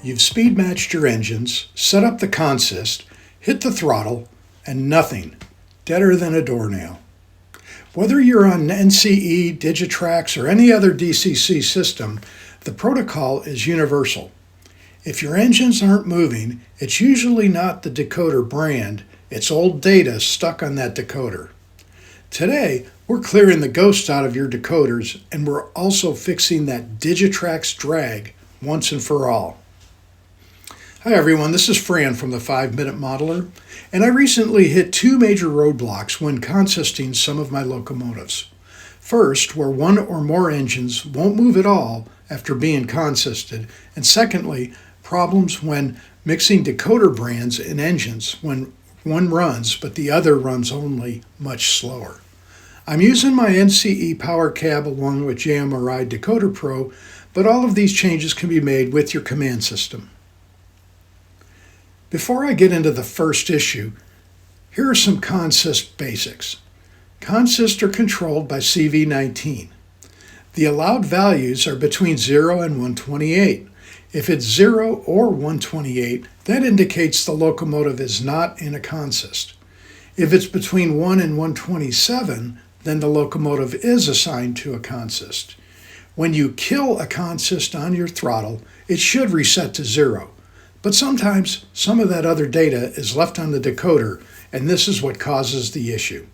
You've speed matched your engines, set up the consist, hit the throttle, and nothing. Deader than a doornail. Whether you're on NCE, Digitrax, or any other DCC system, the protocol is universal. If your engines aren't moving, it's usually not the decoder brand, it's old data stuck on that decoder. Today, we're clearing the ghost out of your decoders, and we're also fixing that Digitrax drag once and for all. Hi everyone, this is Fran from the 5-Minute Modeler, and I recently hit two major roadblocks when consisting some of my locomotives. First, where one or more engines won't move at all after being consisted, and secondly, problems when mixing decoder brands in engines when one runs but the other runs only much slower. I'm using my NCE power cab along with JMRI Decoder Pro, but all of these changes can be made with your command system. Before I get into the first issue, here are some consist basics. Consists are controlled by CV19. The allowed values are between 0 and 128. If it's 0 or 128, that indicates the locomotive is not in a consist. If it's between 1 and 127, then the locomotive is assigned to a consist. When you kill a consist on your throttle, it should reset to 0. But sometimes some of that other data is left on the decoder, and this is what causes the issue.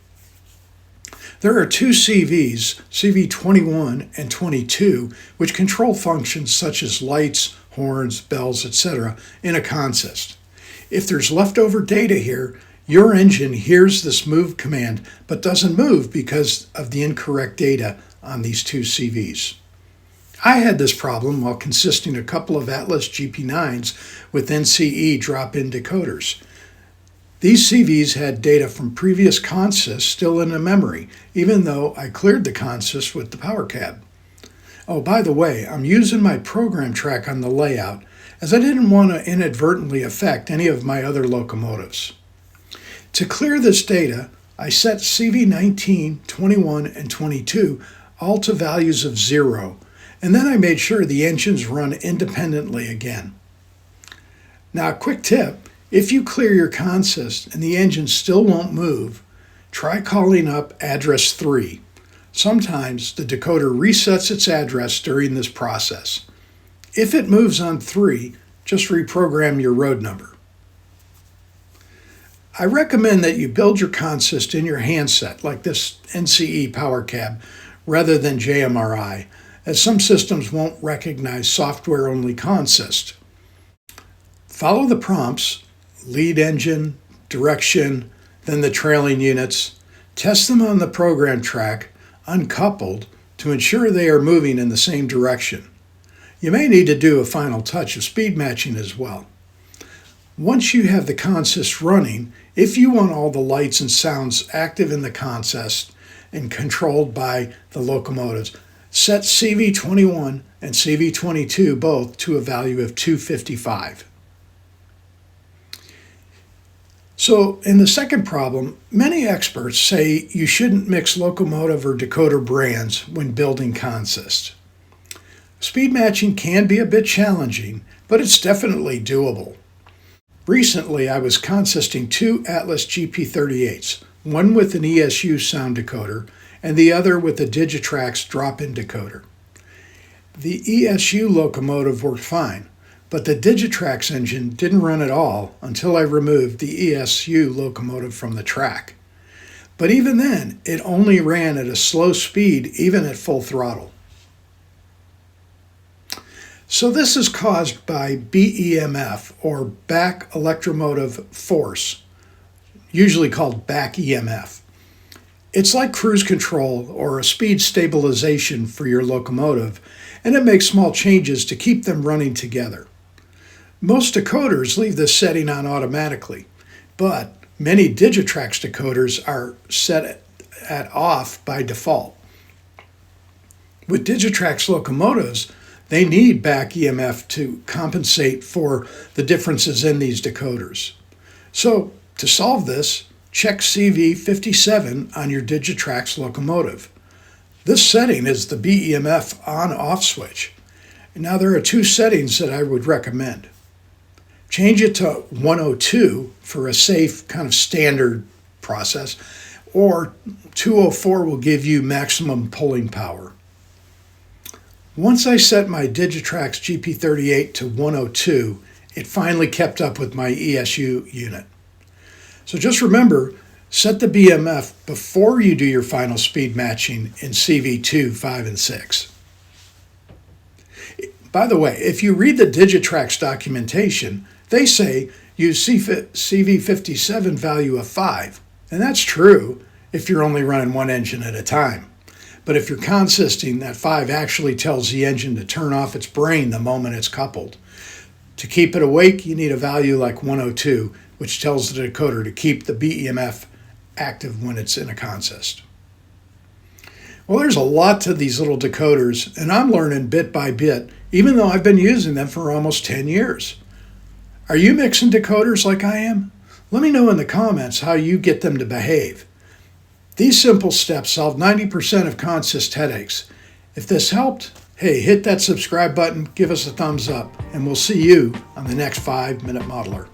There are two CVs, CV21 and 22, which control functions such as lights, horns, bells, etc. in a consist. If there's leftover data here, your engine hears this move command but doesn't move because of the incorrect data on these two CVs. I had this problem while consisting a couple of Atlas GP9s with NCE drop-in decoders. These CVs had data from previous consists still in the memory, even though I cleared the consist with the power cab. Oh, by the way, I'm using my program track on the layout as I didn't want to inadvertently affect any of my other locomotives. To clear this data, I set CV19, 21, and 22 all to values of 0, and then I made sure the engines run independently again. Now, a quick tip, if you clear your consist and the engine still won't move, try calling up address 3. Sometimes the decoder resets its address during this process. If it moves on 3, just reprogram your road number. I recommend that you build your consist in your handset, like this NCE power cab, rather than JMRI, as some systems won't recognize software-only consist. Follow the prompts, lead engine, direction, then the trailing units. Test them on the program track, uncoupled, to ensure they are moving in the same direction. You may need to do a final touch of speed matching as well. Once you have the consist running, if you want all the lights and sounds active in the consist and controlled by the locomotives, set CV21 and CV22 both to a value of 255. So in the second problem, many experts say you shouldn't mix locomotive or decoder brands when building consist. Speed matching can be a bit challenging, but it's definitely doable. Recently, I was consisting two Atlas GP38s, one with an ESU sound decoder and the other with a Digitrax drop-in decoder. The ESU locomotive worked fine, but the Digitrax engine didn't run at all until I removed the ESU locomotive from the track. But even then, it only ran at a slow speed even at full throttle. So this is caused by BEMF, or back electromotive force, usually called back EMF. It's like cruise control or a speed stabilization for your locomotive, and it makes small changes to keep them running together. Most decoders leave this setting on automatically, but many Digitrax decoders are set at off by default. With Digitrax locomotives, they need back EMF to compensate for the differences in these decoders. So, to solve this, check CV57 on your Digitrax locomotive. This setting is the BEMF on-off switch. Now there are two settings that I would recommend. Change it to 102 for a safe kind of standard process, or 204 will give you maximum pulling power. Once I set my Digitrax GP38 to 102, it finally kept up with my ESU unit. So just remember, set the BEMF before you do your final speed matching in CV2, 5, and 6. By the way, if you read the Digitrax documentation, they say use CV57 value of 5. And that's true if you're only running one engine at a time. But if you're consisting, that 5 actually tells the engine to turn off its brain the moment it's coupled. To keep it awake, you need a value like 102, which tells the decoder to keep the BEMF active when it's in a consist. Well, there's a lot to these little decoders, and I'm learning bit by bit, even though I've been using them for almost 10 years. Are you mixing decoders like I am? Let me know in the comments how you get them to behave. These simple steps solve 90% of consist headaches. If this helped, hey, hit that subscribe button, give us a thumbs up, and we'll see you on the next 5-Minute Modeler.